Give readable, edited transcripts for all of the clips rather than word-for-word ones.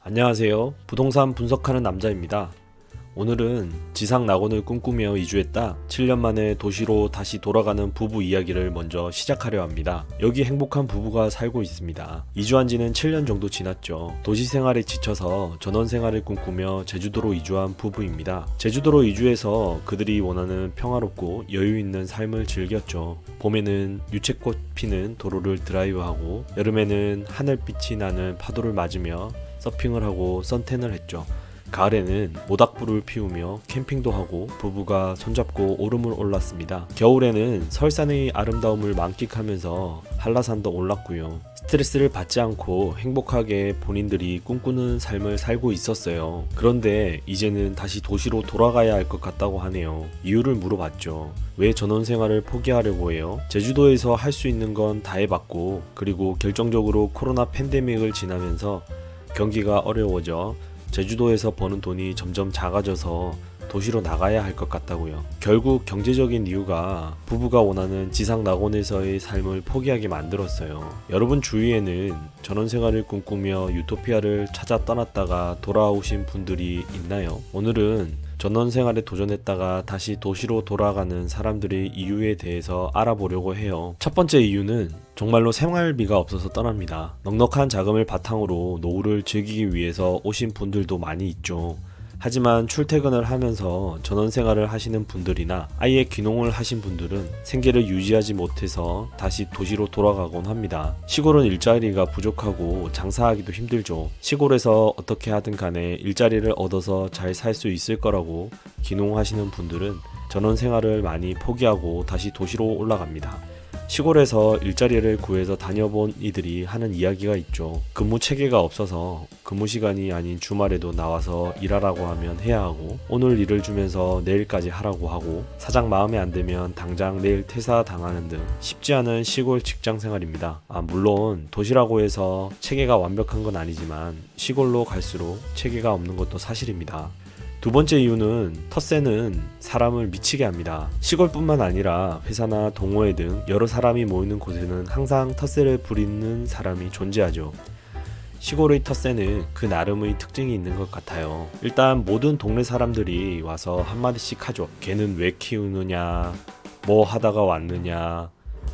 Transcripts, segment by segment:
안녕하세요. 부동산 분석하는 남자입니다. 오늘은 지상 낙원을 꿈꾸며 이주했다 7년 만에 도시로 다시 돌아가는 부부 이야기를 먼저 시작하려 합니다. 여기 행복한 부부가 살고 있습니다. 이주한 지는 7년 정도 지났죠. 도시 생활에 지쳐서 전원 생활을 꿈꾸며 제주도로 이주한 부부입니다. 제주도로 이주해서 그들이 원하는 평화롭고 여유 있는 삶을 즐겼죠. 봄에는 유채꽃 피는 도로를 드라이브하고 여름에는 하늘빛이 나는 파도를 맞으며 서핑을 하고 선탠을 했죠. 가을에는 모닥불을 피우며 캠핑도 하고 부부가 손잡고 오름을 올랐습니다. 겨울에는 설산의 아름다움을 만끽하면서 한라산도 올랐고요. 스트레스를 받지 않고 행복하게 본인들이 꿈꾸는 삶을 살고 있었어요. 그런데 이제는 다시 도시로 돌아가야 할 것 같다고 하네요. 이유를 물어봤죠. 왜 전원 생활을 포기하려고 해요? 제주도에서 할 수 있는 건 다 해봤고, 그리고 결정적으로 코로나 팬데믹을 지나면서 경기가 어려워져 제주도에서 버는 돈이 점점 작아져서 도시로 나가야 할 것 같다고요. 결국 경제적인 이유가 부부가 원하는 지상 낙원에서의 삶을 포기하게 만들었어요. 여러분 주위에는 전원생활을 꿈꾸며 유토피아를 찾아 떠났다가 돌아오신 분들이 있나요? 오늘은 전원생활에 도전했다가 다시 도시로 돌아가는 사람들의 이유에 대해서 알아보려고 해요. 첫 번째 이유는 정말로 생활비가 없어서 떠납니다. 넉넉한 자금을 바탕으로 노후를 즐기기 위해서 오신 분들도 많이 있죠. 하지만 출퇴근을 하면서 전원생활을 하시는 분들이나 아예 귀농을 하신 분들은 생계를 유지하지 못해서 다시 도시로 돌아가곤 합니다. 시골은 일자리가 부족하고 장사하기도 힘들죠. 시골에서 어떻게 하든 간에 일자리를 얻어서 잘 살 수 있을 거라고 귀농하시는 분들은 전원생활을 많이 포기하고 다시 도시로 올라갑니다. 시골에서 일자리를 구해서 다녀본 이들이 하는 이야기가 있죠. 근무 체계가 없어서 근무 시간이 아닌 주말에도 나와서 일하라고 하면 해야 하고, 오늘 일을 주면서 내일까지 하라고 하고, 사장 마음에 안 들면 당장 내일 퇴사 당하는 등 쉽지 않은 시골 직장 생활입니다. 물론 도시라고 해서 체계가 완벽한 건 아니지만 시골로 갈수록 체계가 없는 것도 사실입니다. 두 번째 이유는 텃세는 사람을 미치게 합니다. 시골뿐만 아니라 회사나 동호회 등 여러 사람이 모이는 곳에는 항상 텃세를 부리는 사람이 존재하죠. 시골의 텃세는 그 나름의 특징이 있는 것 같아요. 일단 모든 동네 사람들이 와서 한마디씩 하죠. 걔는 왜 키우느냐, 뭐 하다가 왔느냐,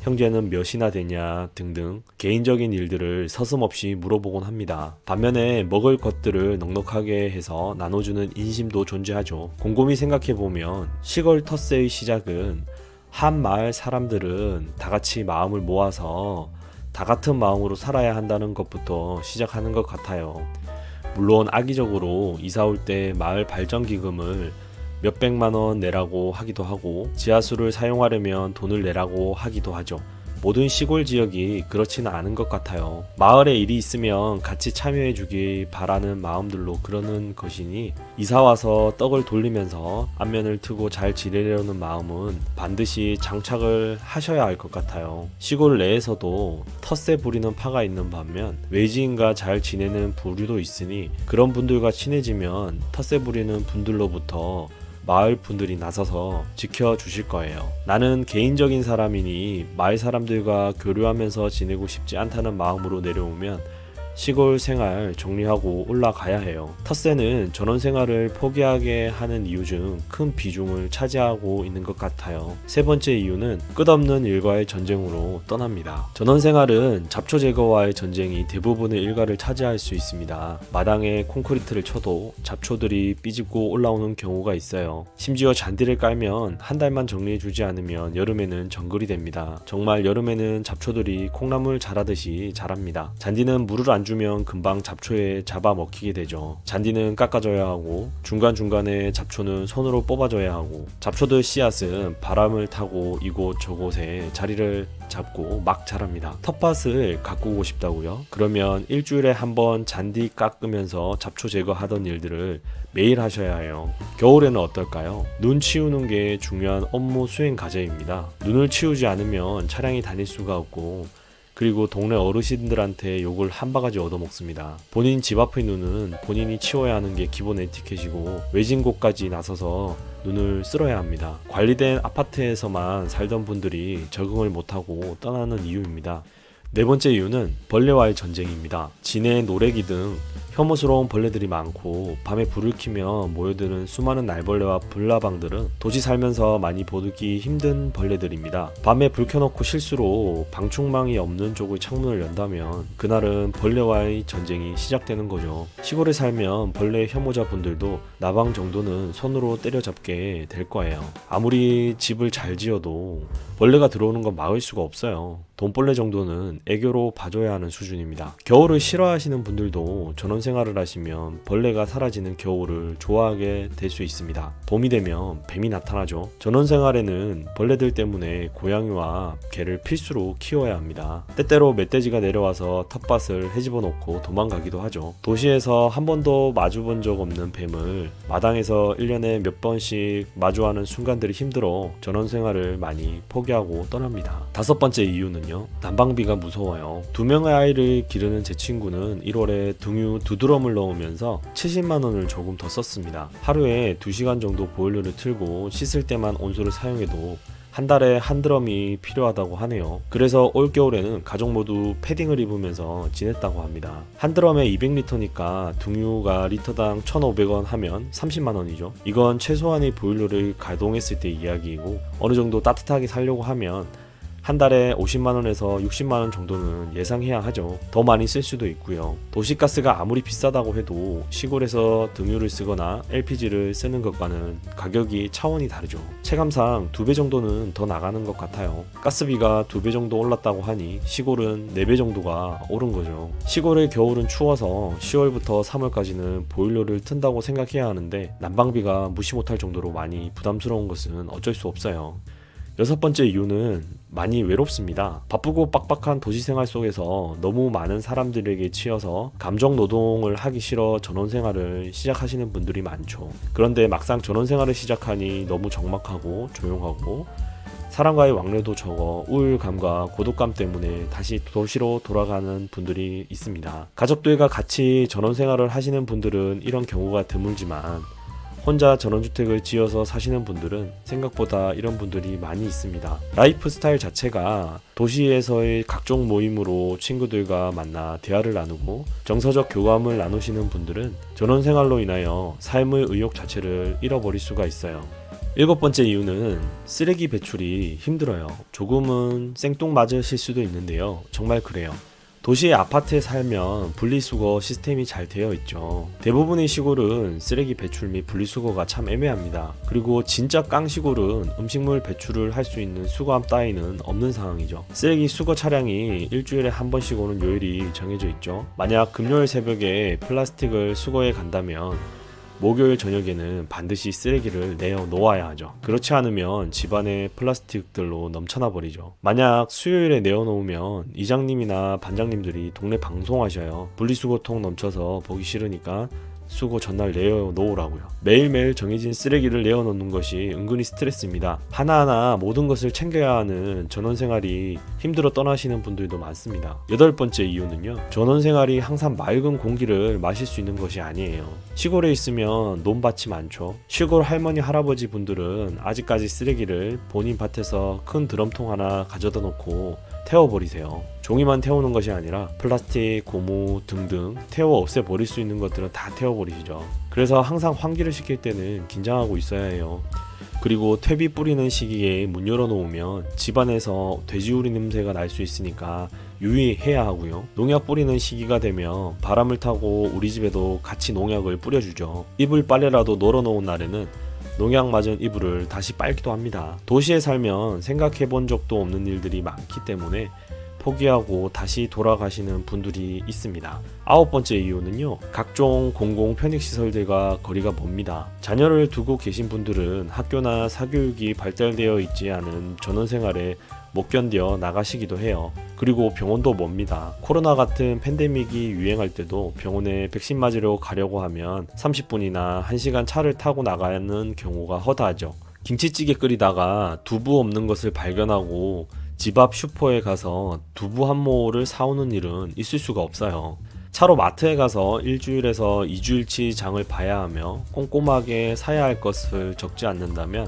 형제는 몇이나 되냐 등등 개인적인 일들을 서슴없이 물어보곤 합니다. 반면에 먹을 것들을 넉넉하게 해서 나눠주는 인심도 존재하죠. 곰곰이 생각해보면 시골 텃세의 시작은 한 마을 사람들은 다같이 마음을 모아서 다 같은 마음으로 살아야 한다는 것부터 시작하는 것 같아요. 물론 악의적으로 이사 올 때 마을 발전기금을 몇백만 원 내라고 하기도 하고, 지하수를 사용하려면 돈을 내라고 하기도 하죠. 모든 시골 지역이 그렇지는 않은 것 같아요. 마을에 일이 있으면 같이 참여해 주길 바라는 마음들로 그러는 것이니, 이사와서 떡을 돌리면서 안면을 트고 잘 지내려는 마음은 반드시 장착을 하셔야 할 것 같아요. 시골 내에서도 텃세 부리는 파가 있는 반면 외지인과 잘 지내는 부류도 있으니, 그런 분들과 친해지면 텃세 부리는 분들로부터 마을 분들이 나서서 지켜주실 거예요. 나는 개인적인 사람이니 마을 사람들과 교류하면서 지내고 싶지 않다는 마음으로 내려오면 시골 생활 정리하고 올라가야 해요. 텃세는 전원 생활을 포기하게 하는 이유 중 큰 비중을 차지하고 있는 것 같아요. 세 번째 이유는 끝없는 일과의 전쟁으로 떠납니다. 전원 생활은 잡초 제거와의 전쟁이 대부분의 일과를 차지할 수 있습니다. 마당에 콘크리트를 쳐도 잡초들이 삐집고 올라오는 경우가 있어요. 심지어 잔디를 깔면 한 달만 정리해주지 않으면 여름에는 정글이 됩니다. 정말 여름에는 잡초들이 콩나물 자라듯이 자랍니다. 잔디는 물을 안 주면 금방 잡초에 잡아먹히게 되죠. 잔디는 깎아줘야 하고, 중간중간에 잡초는 손으로 뽑아줘야 하고, 잡초들 씨앗은 바람을 타고 이곳 저곳에 자리를 잡고 막 자랍니다. 텃밭을 가꾸고 싶다고요? 그러면 일주일에 한 번 잔디 깎으면서 잡초 제거하던 일들을 매일 하셔야 해요. 겨울에는 어떨까요? 눈 치우는 게 중요한 업무 수행 과제입니다. 눈을 치우지 않으면 차량이 다닐 수가 없고, 그리고 동네 어르신들한테 욕을 한 바가지 얻어먹습니다. 본인 집 앞의 눈은 본인이 치워야 하는 게 기본 에티켓이고, 외진 곳까지 나서서 눈을 쓸어야 합니다. 관리된 아파트에서만 살던 분들이 적응을 못하고 떠나는 이유입니다. 네 번째 이유는 벌레와의 전쟁입니다. 진해, 노래기 등 혐오스러운 벌레들이 많고 밤에 불을 켜면 모여드는 수많은 날벌레와 불나방들은 도시 살면서 많이 보기 힘든 벌레들입니다. 밤에 불 켜놓고 실수로 방충망이 없는 쪽의 창문을 연다면 그날은 벌레와의 전쟁이 시작되는 거죠. 시골에 살면 벌레 혐오자 분들도 나방 정도는 손으로 때려잡게 될 거예요. 아무리 집을 잘 지어도 벌레가 들어오는 건 막을 수가 없어요. 돈벌레 정도는 애교로 봐줘야 하는 수준입니다. 겨울을 싫어하시는 분들도 전원생활을 하시면 벌레가 사라지는 겨울을 좋아하게 될 수 있습니다. 봄이 되면 뱀이 나타나죠. 전원생활에는 벌레들 때문에 고양이와 개를 필수로 키워야 합니다. 때때로 멧돼지가 내려와서 텃밭을 헤집어 놓고 도망가기도 하죠. 도시에서 한 번도 마주본 적 없는 뱀을 마당에서 1년에 몇 번씩 마주하는 순간들이 힘들어 전원생활을 많이 포기하고 떠납니다. 다섯 번째 이유는 난방비가 무서워요. 2명의 아이를 기르는 제 친구는 1월에 등유 2드럼을 넣으면서 70만원을 조금 더 썼습니다. 하루에 2시간 정도 보일러를 틀고 씻을 때만 온수를 사용해도 한 달에 한 드럼이 필요하다고 하네요. 그래서 올겨울에는 가족 모두 패딩을 입으면서 지냈다고 합니다. 한 드럼에 200리터니까 등유가 리터당 1,500원 하면 30만원이죠. 이건 최소한의 보일러를 가동했을 때 이야기이고 어느 정도 따뜻하게 살려고 하면 한 달에 50만원에서 60만원 정도는 예상해야 하죠. 더 많이 쓸 수도 있고요. 도시가스가 아무리 비싸다고 해도 시골에서 등유를 쓰거나 LPG를 쓰는 것과는 가격이 차원이 다르죠. 체감상 2배 정도는 더 나가는 것 같아요. 가스비가 2배 정도 올랐다고 하니 시골은 4배 정도가 오른 거죠. 시골의 겨울은 추워서 10월부터 3월까지는 보일러를 튼다고 생각해야 하는데 난방비가 무시 못할 정도로 많이 부담스러운 것은 어쩔 수 없어요. 여섯 번째 이유는 많이 외롭습니다. 바쁘고 빡빡한 도시생활 속에서 너무 많은 사람들에게 치여서 감정 노동을 하기 싫어 전원생활을 시작하시는 분들이 많죠. 그런데 막상 전원생활을 시작하니 너무 적막하고 조용하고 사람과의 왕래도 적어 우울감과 고독감 때문에 다시 도시로 돌아가는 분들이 있습니다. 가족들과 같이 전원생활을 하시는 분들은 이런 경우가 드물지만 혼자 전원주택을 지어서 사시는 분들은 생각보다 이런 분들이 많이 있습니다. 라이프 스타일 자체가 도시에서의 각종 모임으로 친구들과 만나 대화를 나누고 정서적 교감을 나누시는 분들은 전원생활로 인하여 삶의 의욕 자체를 잃어버릴 수가 있어요. 일곱 번째 이유는 쓰레기 배출이 힘들어요. 조금은 생뚱맞으실 수도 있는데요. 정말 그래요. 도시의 아파트에 살면 분리수거 시스템이 잘 되어 있죠. 대부분의 시골은 쓰레기 배출 및 분리수거가 참 애매합니다. 그리고 진짜 깡시골은 음식물 배출을 할 수 있는 수거함 따위는 없는 상황이죠. 쓰레기 수거 차량이 일주일에 한 번씩 오는 요일이 정해져 있죠. 만약 금요일 새벽에 플라스틱을 수거해 간다면 목요일 저녁에는 반드시 쓰레기를 내어 놓아야 하죠. 그렇지 않으면 집안에 플라스틱들로 넘쳐나 버리죠. 만약 수요일에 내어 놓으면 이장님이나 반장님들이 동네 방송하셔요. 분리수거통 넘쳐서 보기 싫으니까 수거 전날 내어 놓으라고요. 매일매일 정해진 쓰레기를 내어 놓는 것이 은근히 스트레스입니다. 하나하나 모든 것을 챙겨야 하는 전원생활이 힘들어 떠나시는 분들도 많습니다. 여덟 번째 이유는요. 전원생활이 항상 맑은 공기를 마실 수 있는 것이 아니에요. 시골에 있으면 논밭이 많죠. 시골 할머니 할아버지 분들은 아직까지 쓰레기를 본인 밭에서 큰 드럼통 하나 가져다 놓고 태워버리세요. 종이만 태우는 것이 아니라 플라스틱, 고무 등등 태워 없애버릴 수 있는 것들은 다 태워버리시죠. 그래서 항상 환기를 시킬 때는 긴장하고 있어야 해요. 그리고 퇴비 뿌리는 시기에 문 열어놓으면 집안에서 돼지우리 냄새가 날 수 있으니까 유의해야 하고요. 농약 뿌리는 시기가 되면 바람을 타고 우리 집에도 같이 농약을 뿌려주죠. 이불 빨래라도 널어놓은 날에는 농약 맞은 이불을 다시 빨기도 합니다. 도시에 살면 생각해 본 적도 없는 일들이 많기 때문에 포기하고 다시 돌아가시는 분들이 있습니다. 아홉 번째 이유는요. 각종 공공 편익시설들과 거리가 멉니다. 자녀를 두고 계신 분들은 학교나 사교육이 발달되어 있지 않은 전원생활에 못 견뎌 나가시기도 해요. 그리고 병원도 멉니다. 코로나 같은 팬데믹이 유행할 때도 병원에 백신 맞으러 가려고 하면 30분이나 1시간 차를 타고 나가는 경우가 허다하죠. 김치찌개 끓이다가 두부 없는 것을 발견하고 집 앞 슈퍼에 가서 두부 한 모를 사오는 일은 있을 수가 없어요. 차로 마트에 가서 일주일에서 2주일치 장을 봐야 하며 꼼꼼하게 사야 할 것을 적지 않는다면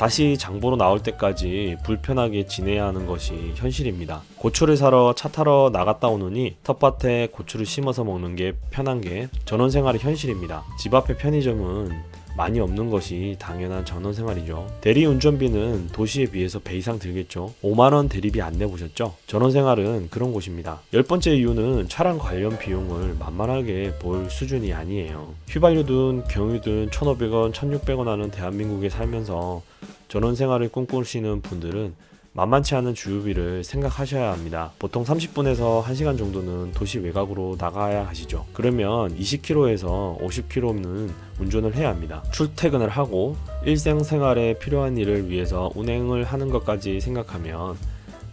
다시 장보러 나올 때까지 불편하게 지내야 하는 것이 현실입니다. 고추를 사러 차 타러 나갔다 오느니 텃밭에 고추를 심어서 먹는 게 편한 게 전원생활의 현실입니다. 집 앞에 편의점은 많이 없는 것이 당연한 전원생활이죠. 대리 운전비는 도시에 비해서 배 이상 들겠죠. 5만원 대리비 안 내보셨죠? 전원생활은 그런 곳입니다. 10번째 이유는 차량 관련 비용을 만만하게 볼 수준이 아니에요. 휘발유든 경유든 1,500원, 1,600원 하는 대한민국에 살면서 전원생활을 꿈꾸시는 분들은 만만치 않은 주유비를 생각하셔야 합니다. 보통 30분에서 1시간 정도는 도시 외곽으로 나가야 하시죠. 그러면 20km에서 50km는 운전을 해야 합니다. 출퇴근을 하고 일상생활에 필요한 일을 위해서 운행을 하는 것까지 생각하면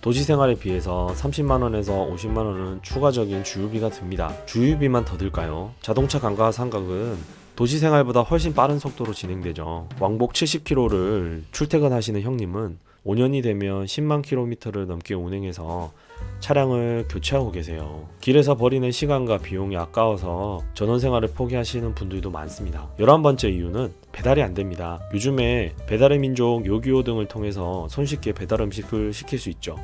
도시생활에 비해서 30만원에서 50만원은 추가적인 주유비가 듭니다. 주유비만 더 들까요? 자동차 감가상각은 도시생활보다 훨씬 빠른 속도로 진행되죠. 왕복 70km를 출퇴근하시는 형님은 5년이 되면 10만 킬로미터를 넘게 운행해서 차량을 교체하고 계세요. 길에서 버리는 시간과 비용이 아까워서 전원생활을 포기하시는 분들도 많습니다. 11번째 이유는 배달이 안 됩니다. 요즘에 배달의 민족 요기요 등을 통해서 손쉽게 배달 음식을 시킬 수 있죠.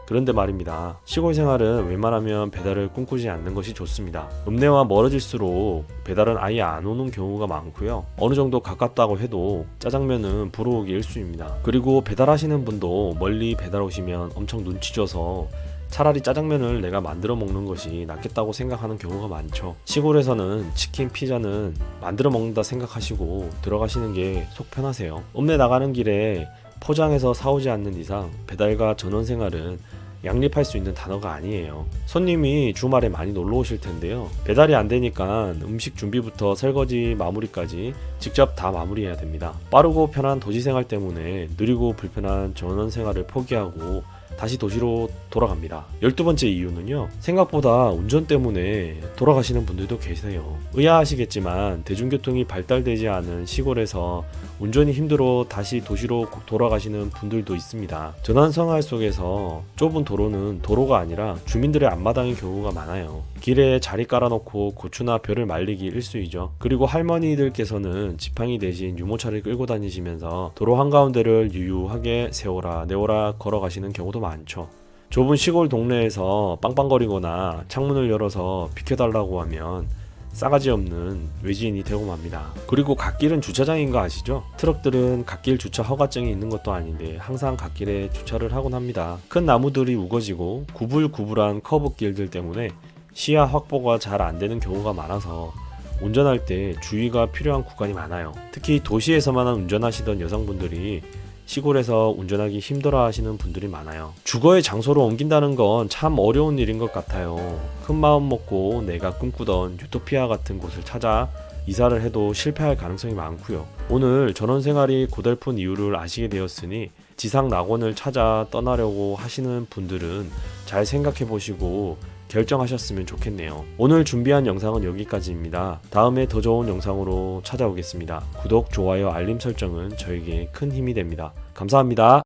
그런데 말입니다. 시골 생활은 웬만하면 배달을 꿈꾸지 않는 것이 좋습니다. 읍내와 멀어질수록 배달은 아예 안 오는 경우가 많고요. 어느 정도 가깝다고 해도 짜장면은 불호기 일수입니다. 그리고 배달하시는 분도 멀리 배달 오시면 엄청 눈치 줘서 차라리 짜장면을 내가 만들어 먹는 것이 낫겠다고 생각하는 경우가 많죠. 시골에서는 치킨, 피자는 만들어 먹는다 생각하시고 들어가시는 게 속 편하세요. 읍내 나가는 길에 포장해서 사오지 않는 이상 배달과 전원생활은 양립할 수 있는 단어가 아니에요. 손님이 주말에 많이 놀러 오실 텐데요. 배달이 안 되니까 음식 준비부터 설거지 마무리까지 직접 다 마무리해야 됩니다. 빠르고 편한 도시생활 때문에 느리고 불편한 전원생활을 포기하고 다시 도시로 돌아갑니다. 12번째 이유는요. 생각보다 운전 때문에 돌아가시는 분들도 계세요. 의아하시겠지만 대중교통이 발달되지 않은 시골에서 운전이 힘들어 다시 도시로 돌아가시는 분들도 있습니다. 전환생활 속에서 좁은 도로는 도로가 아니라 주민들의 앞마당인 경우가 많아요. 길에 자리 깔아놓고 고추나 벼를 말리기 일쑤이죠. 그리고 할머니들께서는 지팡이 대신 유모차를 끌고 다니시면서 도로 한가운데를 유유하게 세워라 내워라 걸어가시는 경우도 많죠. 좁은 시골 동네에서 빵빵거리거나 창문을 열어서 비켜달라고 하면 싸가지 없는 외지인이 되고 맙니다. 그리고 갓길은 주차장인 거 아시죠? 트럭들은 갓길 주차 허가증이 있는 것도 아닌데 항상 갓길에 주차를 하곤 합니다. 큰 나무들이 우거지고 구불구불한 커브길들 때문에 시야 확보가 잘 안 되는 경우가 많아서 운전할 때 주의가 필요한 구간이 많아요. 특히 도시에서만 운전하시던 여성분들이 시골에서 운전하기 힘들어 하시는 분들이 많아요. 주거의 장소로 옮긴다는 건 참 어려운 일인 것 같아요. 큰 마음 먹고 내가 꿈꾸던 유토피아 같은 곳을 찾아 이사를 해도 실패할 가능성이 많고요. 오늘 전원생활이 고달픈 이유를 아시게 되었으니 지상 낙원을 찾아 떠나려고 하시는 분들은 잘 생각해 보시고 결정하셨으면 좋겠네요. 오늘 준비한 영상은 여기까지입니다. 다음에 더 좋은 영상으로 찾아오겠습니다. 구독, 좋아요, 알림 설정은 저에게 큰 힘이 됩니다. 감사합니다.